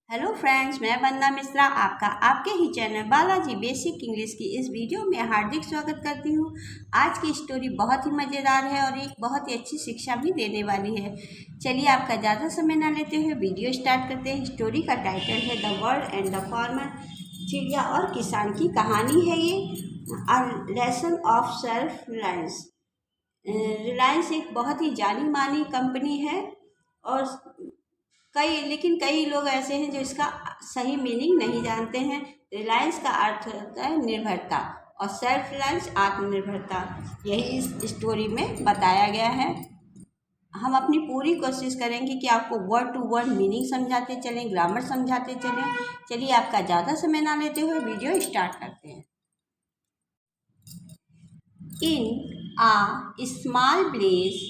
Hello friends, मैं वंदना मिश्रा आपका आपके ही चैनल बालाजी बेसिक इंग्लिश की इस वीडियो में हार्दिक स्वागत करती हूँ। आज की स्टोरी बहुत ही मज़ेदार है और एक बहुत ही अच्छी शिक्षा भी देने वाली है। चलिए आपका ज़्यादा समय ना लेते हुए वीडियो स्टार्ट करते हैं। स्टोरी का टाइटल है the bird and the farmer. चिड़िया और किसान की कहानी है ये। A lesson of self reliance. Reliance एक बहुत ही जानी मानी कंपनी है और कई लोग ऐसे हैं जो इसका सही मीनिंग नहीं जानते हैं। रिलायंस का अर्थ होता है निर्भरता और सेल्फ रिलायंस आत्मनिर्भरता। यही इस स्टोरी में बताया गया है। हम अपनी पूरी कोशिश करेंगे कि आपको वर्ड टू वर्ड मीनिंग समझाते चलें, ग्रामर समझाते चलें। चलिए आपका ज़्यादा समय ना लेते हुए वीडियो स्टार्ट करते हैं। In a small village,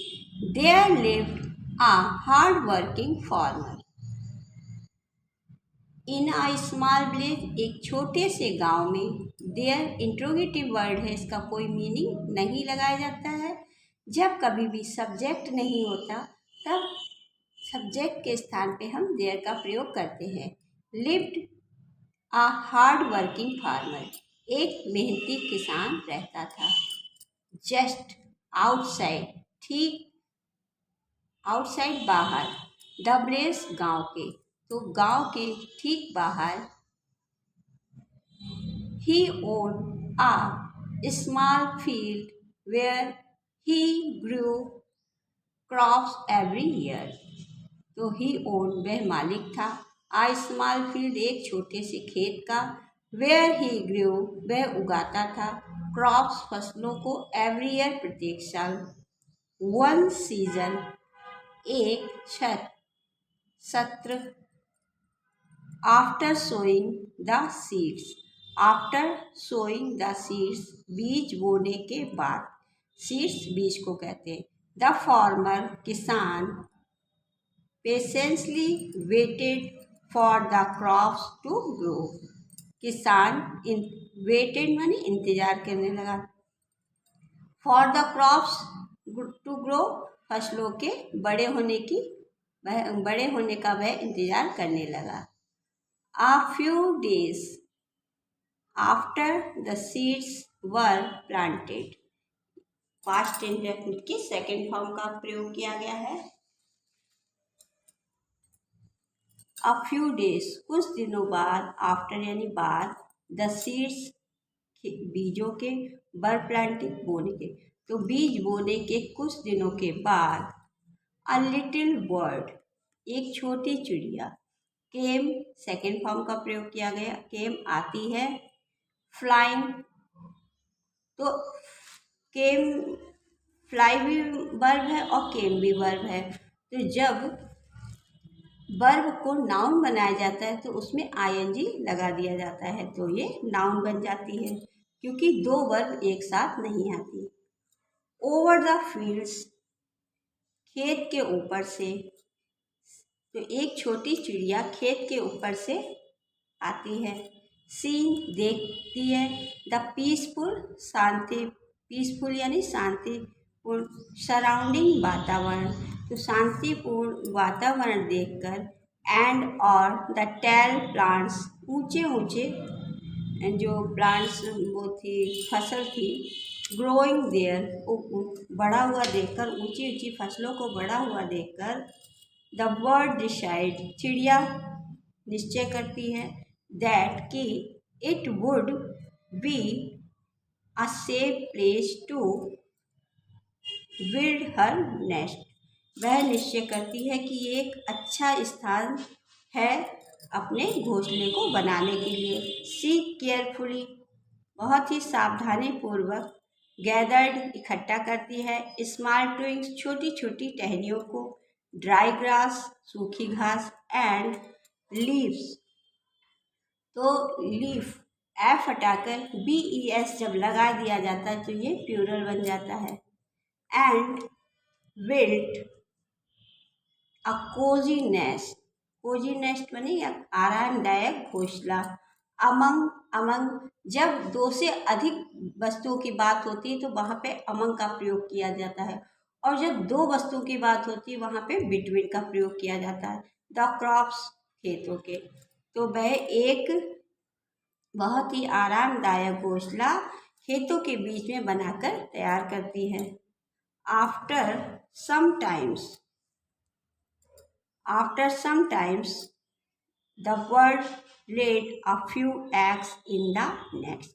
there lived a hard-working farmer. In a small village, एक छोटे से गांव में। देयर इंट्रोगेटिव वर्ड है, इसका कोई मीनिंग नहीं लगाया जाता है। जब कभी भी सब्जेक्ट नहीं होता तब सब्जेक्ट के स्थान पे हम देयर का प्रयोग करते हैं। लिव्ड आ हार्ड वर्किंग फार्मर, एक मेहनती किसान रहता था। जस्ट आउटसाइड, ठीक आउटसाइड बाहर। द विलेज, गाँव के, तो गांव के ठीक बाहर। ही owned a small field where he grew crops every year. तो ही ओन्ड, वह मालिक था। a small field, एक छोटे से खेत का। where he grew, वह उगाता था। crops, फसलों को। every year, प्रत्येक साल। one season, एक सत्र। After sowing the seeds, after sowing the seeds, बीज बोने के बाद। सीड्स बीज को कहते हैं। द फार्मर, किसान। Patiently waited for the crops to grow, किसान वेटेड माने इंतजार करने लगा। For the crops to grow, फसलों के बड़े होने का वह इंतजार करने लगा। A few days after the seeds were planted, past indefinite की सेकेंड फॉर्म का प्रयोग किया गया है। A few days, कुछ दिनों बाद। आफ्टर यानी बाद। द सीड्स, बीजों के। वर प्लांटेड, बोने के, तो बीज बोने के कुछ दिनों के बाद। अ लिटिल बर्ड, एक छोटी चिड़िया। केम, सेकेंड फॉर्म का प्रयोग किया गया। केम, आती है। फ्लाइंग, तो केम, फ्लाई भी वर्ब है और केम भी वर्ब है। तो जब वर्ब को नाउन बनाया जाता है तो उसमें आईएनजी लगा दिया जाता है, तो ये नाउन बन जाती है, क्योंकि दो वर्ब एक साथ नहीं आती। ओवर द फील्ड्स, खेत के ऊपर से, तो एक छोटी चिड़िया खेत के ऊपर से आती है। सीन, देखती है। द पीसफुल, शांति, पीसफुल यानी शांतिपूर्ण। सराउंडिंग, वातावरण, तो शांतिपूर्ण वातावरण देखकर। एंड और द टैल प्लांट्स, ऊंचे ऊंचे जो प्लांट्स वो थी, फसल थी। ग्रोइंग देयर, बड़ा हुआ देखकर, ऊंची ऊंची फसलों को बड़ा हुआ देखकर। द बर्ड डिसाइड, चिड़िया निश्चय करती है। दैट कि it would be a safe place to build her nest, वह निश्चय करती है कि एक अच्छा स्थान है अपने घोंसले को बनाने के लिए। सी केयरफुली, बहुत ही सावधानी पूर्वक। गैदर्ड, इकट्ठा करती है। स्मॉल ट्विंग्स, छोटी छोटी टहनियों को। ड्राई ग्रास, सूखी घास। एंड लीव्स, तो लीफ, एफ हटाकर BES जब लगा दिया जाता है तो ये प्लूरल बन जाता है। And built a cosy nest, cosy nest बने आरामदायक घोंसला। अमंग, जब दो से अधिक वस्तुओं की बात होती है तो वहाँ पे अमंग का प्रयोग किया जाता है, और जब दो वस्तुओं की बात होती है वहाँ पे बिटवीन का प्रयोग किया जाता है। द क्रॉप्स, खेतों के। तो वह एक बहुत ही आरामदायक घोंसला खेतों के बीच में बनाकर तैयार करती है। After some times the bird laid a few eggs in the nest।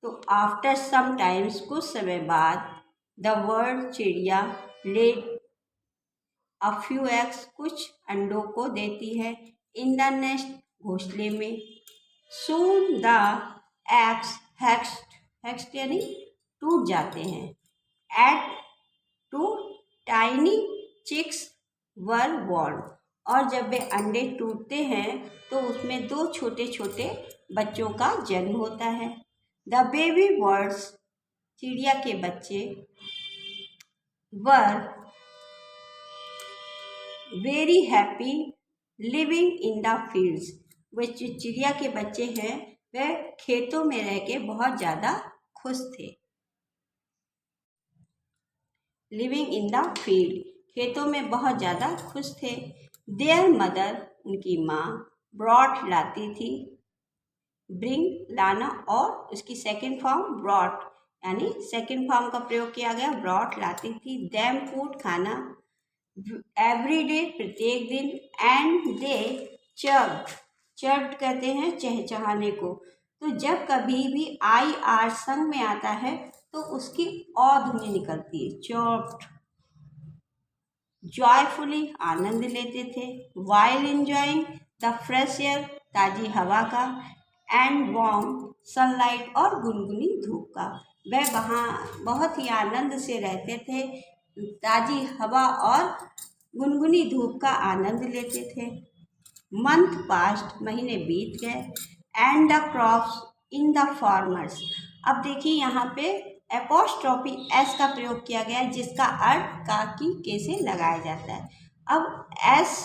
तो आफ्टर सम टाइम्स कुछ समय बाद द बर्ड चिड़िया laid a few eggs कुछ अंडों को देती है इन द नेस्ट घोंसले में। सून द एग्स हैक्स्ट यानी टूट जाते हैं। At two tiny chicks were born और जब वे अंडे टूटते हैं तो उसमें 2 छोटे छोटे बच्चों का जन्म होता है। द बेबी बर्ड्स चिड़िया के बच्चे were very happy living in the fields. वे चिड़िया के बच्चे हैं वे खेतों में रह के बहुत ज़्यादा खुश थे। लिविंग इन द फील्ड खेतों में बहुत ज़्यादा खुश थे। देयर मदर उनकी माँ ब्रॉट लाती थी। ब्रिंग लाना और उसकी सेकेंड फॉर्म ब्रॉट यानी सेकेंड फॉर्म का प्रयोग किया गया। ब्रॉट लाती थी। देम फूड खाना एवरी डे प्रत्येक दिन। एंड दे चर्प्ड कहते हैं चहचहाने को। तो जब कभी भी आई आर संग में आता है तो उसकी औ ध्वनि निकलती है चर्प्ड। जॉयफुली आनंद लेते थे। While enjoying the fresh air ताज़ी हवा का। एंड वार्म सनलाइट और गुनगुनी धूप का। वह वहाँ बहुत ही आनंद से रहते थे। ताज़ी हवा और गुनगुनी धूप का आनंद लेते थे। मंथ पास्ट महीने बीत गए। And the crops in the farmers. अब देखिए यहाँ पे एपोस्ट्रोफी एस का प्रयोग किया गया है जिसका अर्थ का की के से लगाया जाता है। अब एस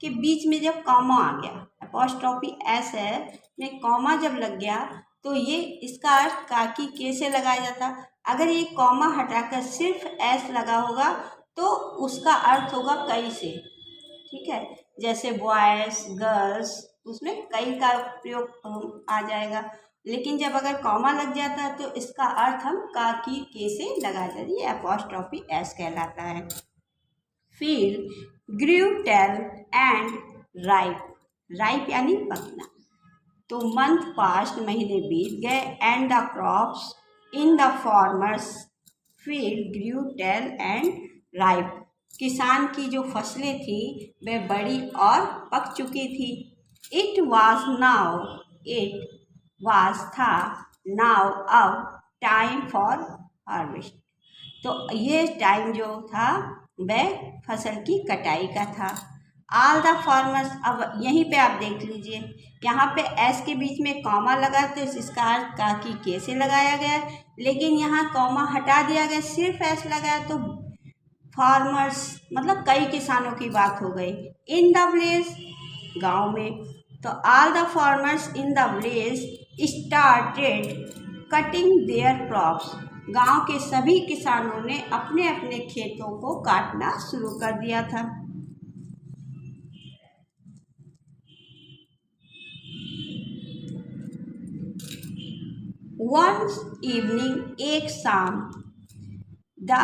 के बीच में जब कॉमा आ गया एपोस्ट्रोफी एस है में कॉमा जब लग गया तो ये इसका अर्थ का की के से लगाया जाता। अगर ये कॉमा हटाकर सिर्फ एस लगा होगा तो उसका अर्थ होगा कई से। ठीक है, जैसे बॉयज गर्ल्स उसमें कई का प्रयोग आ जाएगा। लेकिन जब अगर कॉमा लग जाता है तो इसका अर्थ हम का की के से लगा जाते हैं। ये एपोस्ट्रोफी एस कहलाता है। Field grew tall and ripe यानी पकना। तो मंथ पास्ट महीने बीत गए। And the crops in the farmer's field grew tall and ripe. किसान की जो फसलें थी वह बड़ी और पक चुकी थी। इट वाज था नाउ अब टाइम फॉर हार्वेस्ट। तो ये टाइम जो था वह फसल की कटाई का था। All the farmers. अब यहीं पे आप देख लीजिए यहाँ पे एस के बीच में कॉमा लगा तो इसका अर्थ का की के से लगाया गया। लेकिन यहाँ कॉमा हटा दिया गया सिर्फ एस लगाया तो फार्मर्स मतलब कई किसानों की बात हो गई। इन द विलेज गांव में। तो all the farmers in the village started cutting there crops. गांव के सभी किसानों ने अपने अपने खेतों को काटना शुरू कर दिया था। वंस इवनिंग एक शाम द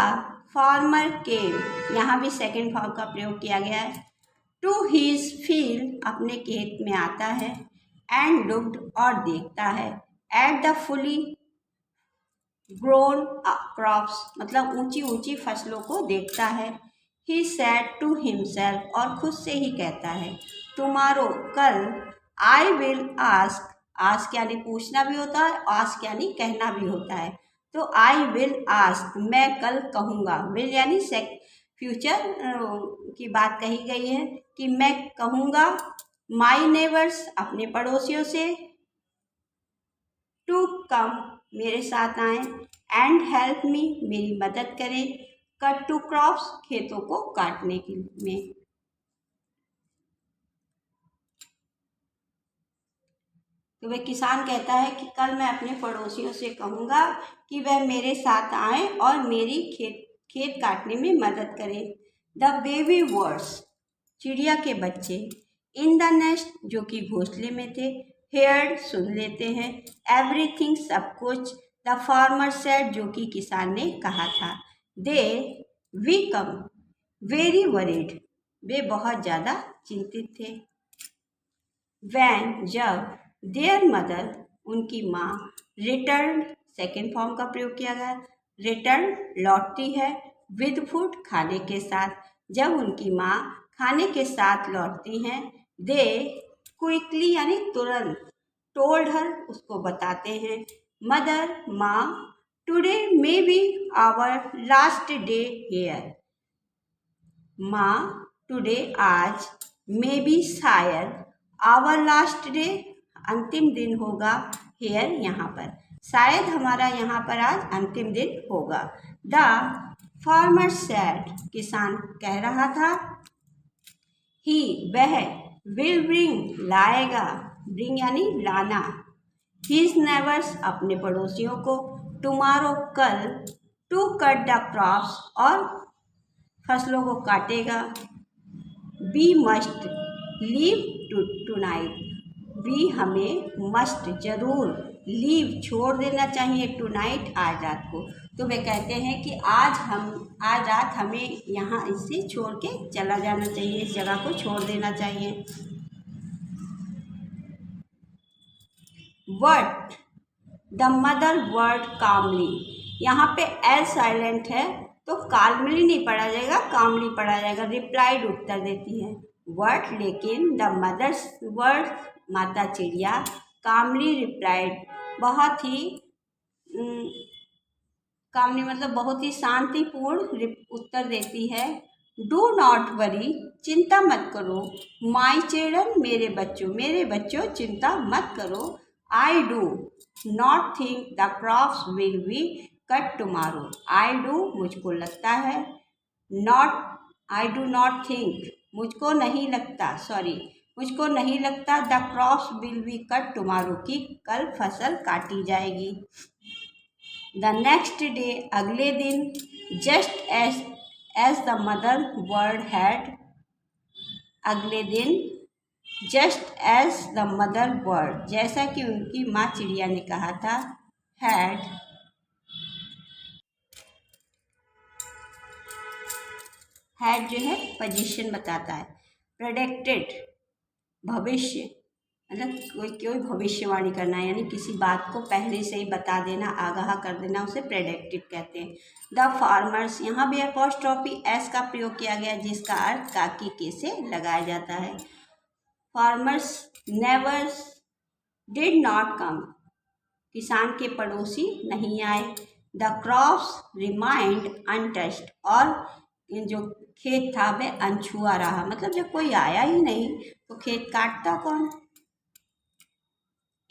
फार्मर केम। यहाँ भी सेकेंड फॉर्म का प्रयोग किया गया है। टू हीज फील्ड अपने खेत में आता है। एंड लुक्ड और देखता है। At the fully grown crops मतलब ऊंची ऊंची फसलों को देखता है। ही सेड टू हिमसेल्फ और खुद से ही कहता है टुमारो कल आई विल आस्क यानी पूछना भी होता है। आस्क यानी कहना भी होता है। तो आई विल आस्क मैं कल कहूँगा। विल यानी फ्यूचर की बात कही गई है कि मैं कहूँगा माई नेबर्स अपने पड़ोसियों से टू कम मेरे साथ आए। एंड हेल्प मी मेरी मदद करें। कट टू क्रॉप्स खेतों को काटने के में। तो वह किसान कहता है कि कल मैं अपने पड़ोसियों से कहूँगा कि वह मेरे साथ आए और मेरी खेत काटने में मदद करें। द बेबी बर्ड्स चिड़िया के बच्चे इन द नेस्ट जो कि घोंसले में थे, हेयर्ड सुन लेते हैं, एवरीथिंग सब कुछ, द फार्मर सेड जो कि किसान ने कहा था, दे वीकम वेरी वरीड वे बहुत ज़्यादा चिंतित थे। वैन जब देयर मदर उनकी माँ रिटर्न सेकेंड फॉर्म का प्रयोग किया गया, रिटर्न लौटती है, विद फूड खाने के साथ, जब उनकी माँ खाने के साथ लौटती हैं, दे क्विकली यानी तुरंत, टोल्ड हर उसको बताते हैं, मदर माँ today may be our last day here, माँ टुडे आज, मे बी शायद, आवर लास्ट डे अंतिम दिन होगा, हेयर यहाँ पर, शायद हमारा यहाँ पर आज अंतिम दिन होगा। द फार्मर सेड किसान कह रहा था, ही वह, विल ब्रिंग लाएगा, ब्रिंग यानी लाना, हिज नेबर्स अपने पड़ोसियों को, टुमारो कल, टू कट द क्रॉप्स और फसलों को काटेगा, we must leave tonight, we हमें मस्ट जरूर, लीव छोड़ देना चाहिए, टुनाइट आज रात को, तो वे कहते हैं कि आज रात हमें यहाँ इसे छोड़ के चला जाना चाहिए, इस जगह को छोड़ देना चाहिए। वर्ड द मदर वर्ड कामली, यहाँ पे एल साइलेंट है तो काल्मली नहीं पढ़ा जाएगा, कामली पढ़ा जाएगा, रिप्लाइड उत्तर देती है। वर्ड लेकिन द मदर्स वर्ड माता चिड़िया, कामली रिप्लाइड बहुत ही कामली मतलब बहुत ही शांतिपूर्ण उत्तर देती है। डू नॉट वरी चिंता मत करो, माई चिल्ड्रन मेरे बच्चों चिंता मत करो, I do not think the crops will be cut tomorrow, I do मुझको लगता है, not I do not think मुझको नहीं लगता the crops will be cut tomorrow की कल फसल काटी जाएगी। द नेक्स्ट डे अगले दिन, just as the mother bird had, अगले दिन just as the mother bird जैसा कि उनकी माँ चिड़िया ने कहा था, हैड जो है पोजीशन बताता है, प्रेडिक्टेड भविष्य मतलब कोई भविष्यवाणी करना यानी किसी बात को पहले से ही बता देना, आगाह कर देना, उसे प्रेडिक्टिव कहते हैं। द फार्मर्स यहाँ भी अपॉस्ट्रोफी एस का प्रयोग किया गया जिसका अर्थ काकी के से लगाया जाता है। फार्मर्स नेवर्स डिड नॉट कम, किसान के पड़ोसी नहीं आए। द क्रॉप्स रिमाइंड अनटच्ड, और जो खेत था वह अनछुआ रहा, मतलब जब कोई आया ही नहीं तो खेत काटता कौन।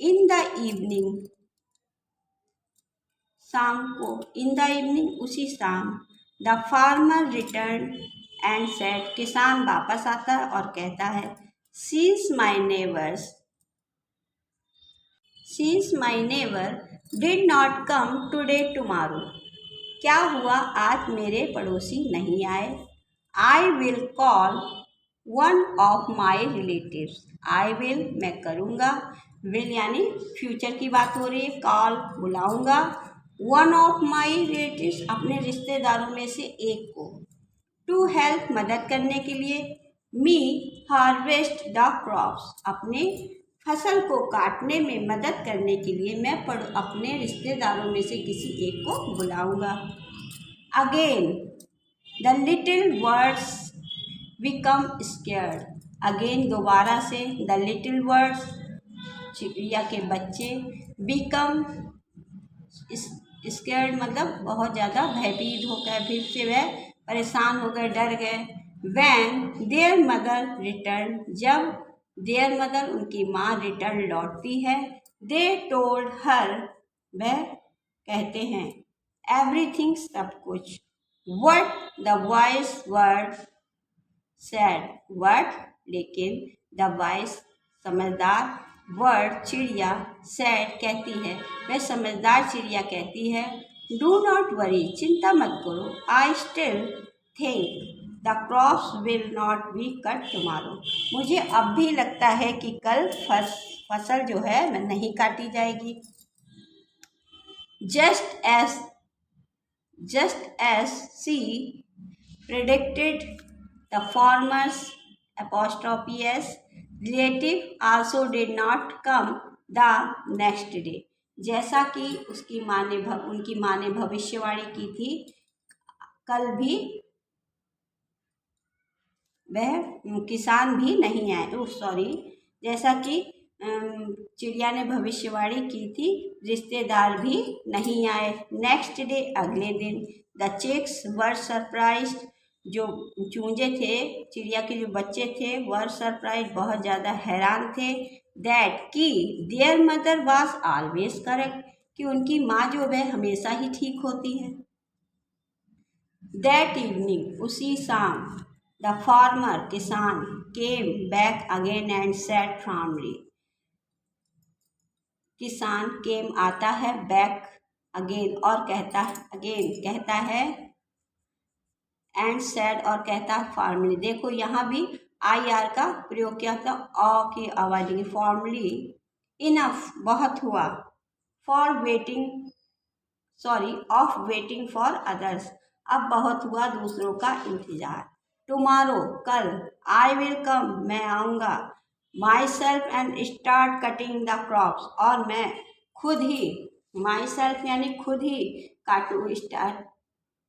इन द इवनिंग, शाम को, इन द इवनिंग उसी शाम, the farmer return and said किसान वापस आता है और कहता है, since my neighbour did not come today tomorrow, क्या हुआ आज मेरे पड़ोसी नहीं आए। I will call one of my relatives, I will मैं करूँगा, विल यानी फ्यूचर की बात हो रही है, कॉल बुलाऊंगा, वन ऑफ माई रिलेटिव्स अपने रिश्तेदारों में से एक को, टू हेल्प मदद करने के लिए, मी हार्वेस्ट द क्रॉप्स अपने फसल को काटने में मदद करने के लिए मैं अपने रिश्तेदारों में से किसी एक को बुलाऊंगा। Again the little birds become scared, again दोबारा से, द लिटिल बर्ड्स चिड़िया के बच्चे, बिकम स्केयर्ड मतलब बहुत ज़्यादा भयभीत हो गए, फिर से वह परेशान हो गए, डर गए। वैन देयर मदर रिटर्न, जब देयर मदर उनकी माँ रिटर्न लौटती है, दे टोल्ड हर वह कहते हैं, एवरीथिंग सब कुछ, what the wise word sad word लेकिन, द वाइज समझदार, वर्ड चिड़िया, सैड कहती है, वह समझदार चिड़िया कहती है, डू नॉट वरी चिंता मत करो, I still think the crops will not be cut tomorrow. मुझे अब भी लगता है कि कल फसल जो है नहीं काटी जाएगी। just as she predicted, the farmer's apostrophe s relative also did not come the next day। जैसा कि उनकी माँ ने भविष्यवाणी की थी, कल भी वह किसान भी नहीं आए। सॉरी, जैसा कि चिड़िया ने भविष्यवाणी की थी, रिश्तेदार भी नहीं आए। नेक्स्ट डे, अगले दिन, द चिक्स वर सरप्राइज्ड, जो चूजे थे, चिड़िया के जो बच्चे थे, वर सरप्राइज्ड, बहुत ज़्यादा हैरान थे, दैट कि there mother was always correct, कि उनकी माँ जो वह हमेशा ही ठीक होती है। दैट इवनिंग, उसी शाम, द फार्मर, किसान, came back again and said firmly, किसान केम आता है, बैक अगेन और कहता है, एंड सेड और कहता है फॉर्मली। देखो यहाँ भी आई आर का प्रयोग किया था, अ की आवाज की, फॉर्मली, इनफ, बहुत हुआ, for waiting, sorry, of waiting for others, अब बहुत हुआ दूसरों का इंतजार। टुमारो, कल, आई विल कम, मैं आऊँगा, my self and start cutting the crops, और मैं खुद ही, माई सेल्फ यानी खुद ही काटू,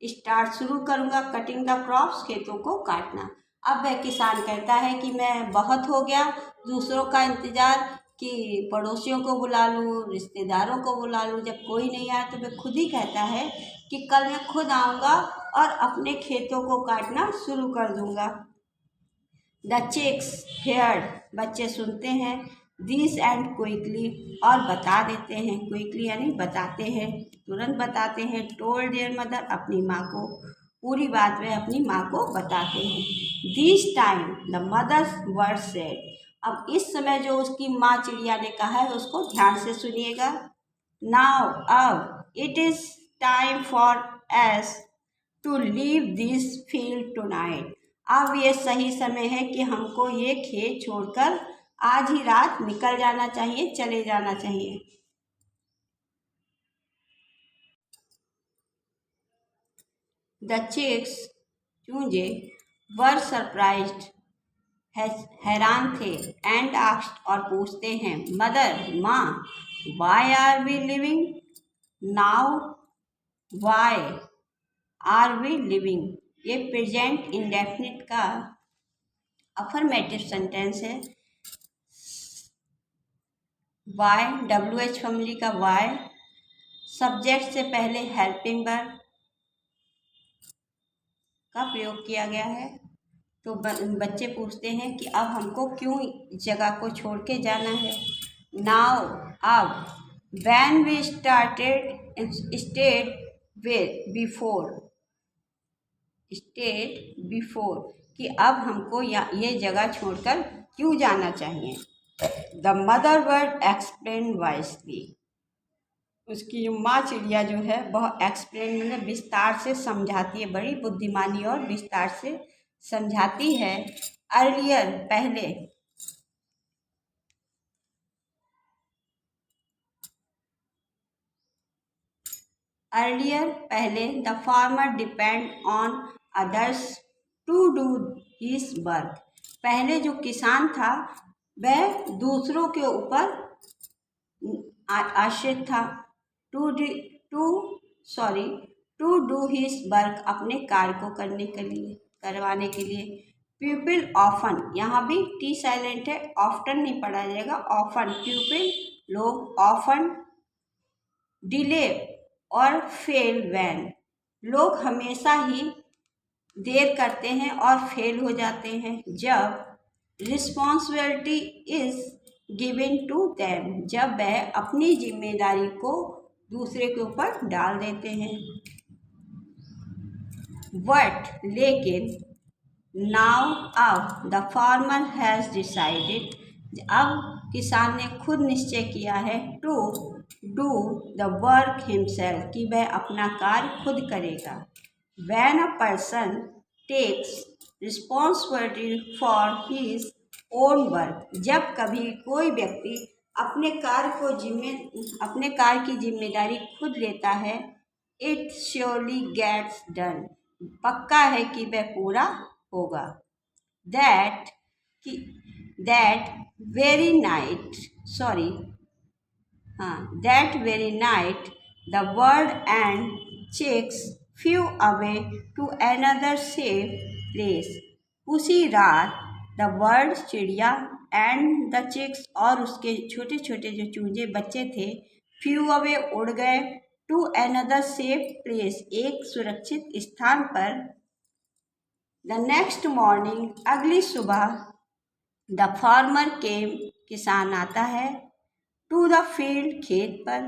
स्टार्ट शुरू करूँगा, कटिंग द क्रॉप्स, खेतों को काटना। अब वह किसान कहता है कि मैं बहुत हो गया दूसरों का इंतज़ार, कि पड़ोसियों को बुला लूँ, रिश्तेदारों को बुला लूँ, जब कोई नहीं आया तो वह खुद ही कहता है कि कल मैं खुद आऊँगा और अपने खेतों को काटना शुरू कर दूँगा। द चिक्स हेयर्ड, बच्चे सुनते हैं, दिस एंड क्विकली, और बता देते हैं, क्विकली यानी बताते हैं, तुरंत बताते हैं, टोल्ड देयर मदर, अपनी माँ को, पूरी बात वे अपनी माँ को बताते हैं। This time the mother's word said, अब इस समय जो उसकी माँ चिड़िया ने कहा है उसको ध्यान से सुनिएगा। नाउ, अब, it is time for us to leave this field tonight, अब ये सही समय है कि हमको ये खेत छोड़कर आज ही रात निकल जाना चाहिए, चले जाना चाहिए। द चिक्स, चूजे, वर सरप्राइज्ड, हैरान थे, एंड आस्क्ड, और पूछते हैं, मदर, माँ, why are we leaving now, why are we leaving, ये प्रेजेंट इंडेफिनिट का अफर्मेटिव सेंटेंस है। वाई, WH फैमिली का वाई, सब्जेक्ट से पहले हेल्पिंग वर्ब का प्रयोग किया गया है। तो बच्चे पूछते हैं कि अब हमको क्यों जगह को छोड़ के जाना है। नाउ, अब, व्हेन वी स्टेड बिफोर, कि अब हमको ये जगह छोड़कर क्यों जाना चाहिए। The mother bird explain wisely, उसकी जो माँ चिड़िया जो है वह एक्सप्लेन में विस्तार से समझाती है, बड़ी बुद्धिमानी और विस्तार से समझाती है। अर्लियर, पहले, the farmer depend on others to do his work, पहले जो किसान था वह दूसरों के ऊपर आश्रित था। टू डू हिज वर्क, अपने कार्य को करवाने के लिए। पीपल ऑफन, यहाँ भी टी साइलेंट है, ऑफ्टन नहीं पढ़ा जाएगा, ऑफन, पीपल, लोग, ऑफन, डिले और फेल व्हेन, लोग हमेशा ही देर करते हैं और फेल हो जाते हैं जब responsibility is given to them, जब वह अपनी जिम्मेदारी को दूसरे के ऊपर डाल देते हैं। बट, लेकिन, नाउ, अब, द फार्मर हैज़ डिसाइडेड, अब किसान ने खुद निश्चय किया है, to do the work himself, कि वह अपना कार्य खुद करेगा। When a person takes responsibility for his own work. जब कभी कोई व्यक्ति अपने कार्य की जिम्मेदारी खुद लेता है, इट श्योरली गेट्स डन, पक्का है कि वह पूरा होगा। That very night that very night the bird and chicks flew away to another safe place। उसी रात द बर्ड चिड़िया एंड द चिक्स और उसके छोटे छोटे जो चूजे बच्चे थे, फ्यू अवे उड़ गए, टू अनदर सेफ प्लेस एक सुरक्षित स्थान पर। द नेक्स्ट मॉर्निंग अगली सुबह द फार्मर केम किसान आता है, टू द फील्ड खेत पर,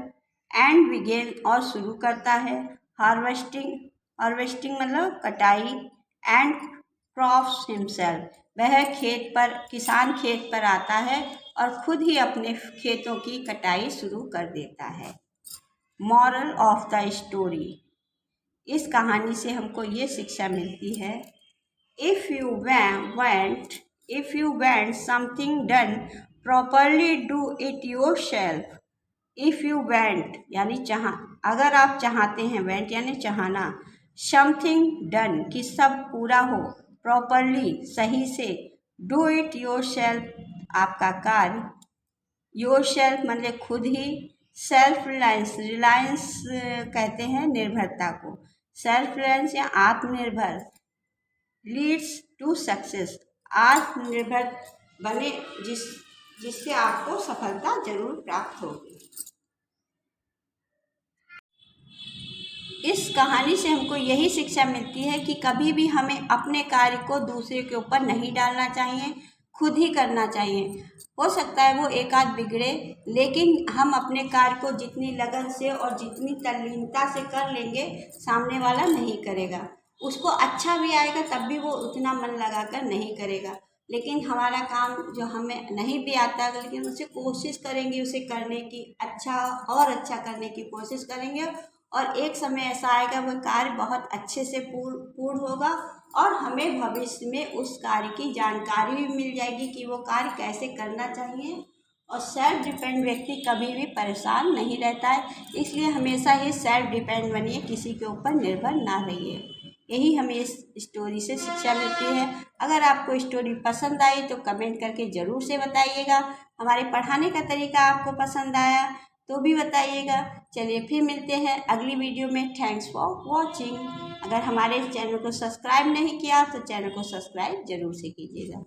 एंड बिगेन और शुरू करता है, हार्वेस्टिंग मतलब कटाई, एंड क्रॉप्स हिमसेल्फ, वह किसान खेत पर आता है और खुद ही अपने खेतों की कटाई शुरू कर देता है। मॉरल ऑफ द स्टोरी, इस कहानी से हमको ये शिक्षा मिलती है, if you want something done properly do it yourself. If you want यानी अगर आप चाहते हैं, वांट यानी चाहना, समथिंग डन कि सब पूरा हो, प्रॉपरली सही से, डू इट योरसेल्फ आपका कार्य, योरसेल्फ मतलब खुद ही, सेल्फ रिलायंस कहते हैं निर्भरता को, सेल्फ रिलायंस या आत्मनिर्भर, लीड्स टू सक्सेस, आत्मनिर्भर बने जिससे आपको सफलता जरूर प्राप्त होगी। इस कहानी से हमको यही शिक्षा मिलती है कि कभी भी हमें अपने कार्य को दूसरे के ऊपर नहीं डालना चाहिए, खुद ही करना चाहिए। हो सकता है वो एक आध बिगड़े, लेकिन हम अपने कार्य को जितनी लगन से और जितनी तल्लीनता से कर लेंगे, सामने वाला नहीं करेगा। उसको अच्छा भी आएगा तब भी वो उतना मन लगाकर नहीं करेगा। लेकिन हमारा काम जो हमें नहीं भी आता है, लेकिन उसे कोशिश करेंगे उसे करने की, अच्छा करने की कोशिश करेंगे, और एक समय ऐसा आएगा वह कार्य बहुत अच्छे से पूर्ण होगा और हमें भविष्य में उस कार्य की जानकारी भी मिल जाएगी कि वो कार्य कैसे करना चाहिए। और सेल्फ डिपेंड व्यक्ति कभी भी परेशान नहीं रहता है, इसलिए हमेशा ही सेल्फ डिपेंड बनिए, किसी के ऊपर निर्भर ना रहिए। यही हमें इस स्टोरी से शिक्षा मिलती है। अगर आपको स्टोरी पसंद आई तो कमेंट करके ज़रूर से बताइएगा। हमारे पढ़ाने का तरीका आपको पसंद आया तो भी बताइएगा। चलिए फिर मिलते हैं अगली वीडियो में। Thanks for watching. अगर हमारे चैनल को सब्सक्राइब नहीं किया तो चैनल को सब्सक्राइब जरूर से कीजिएगा।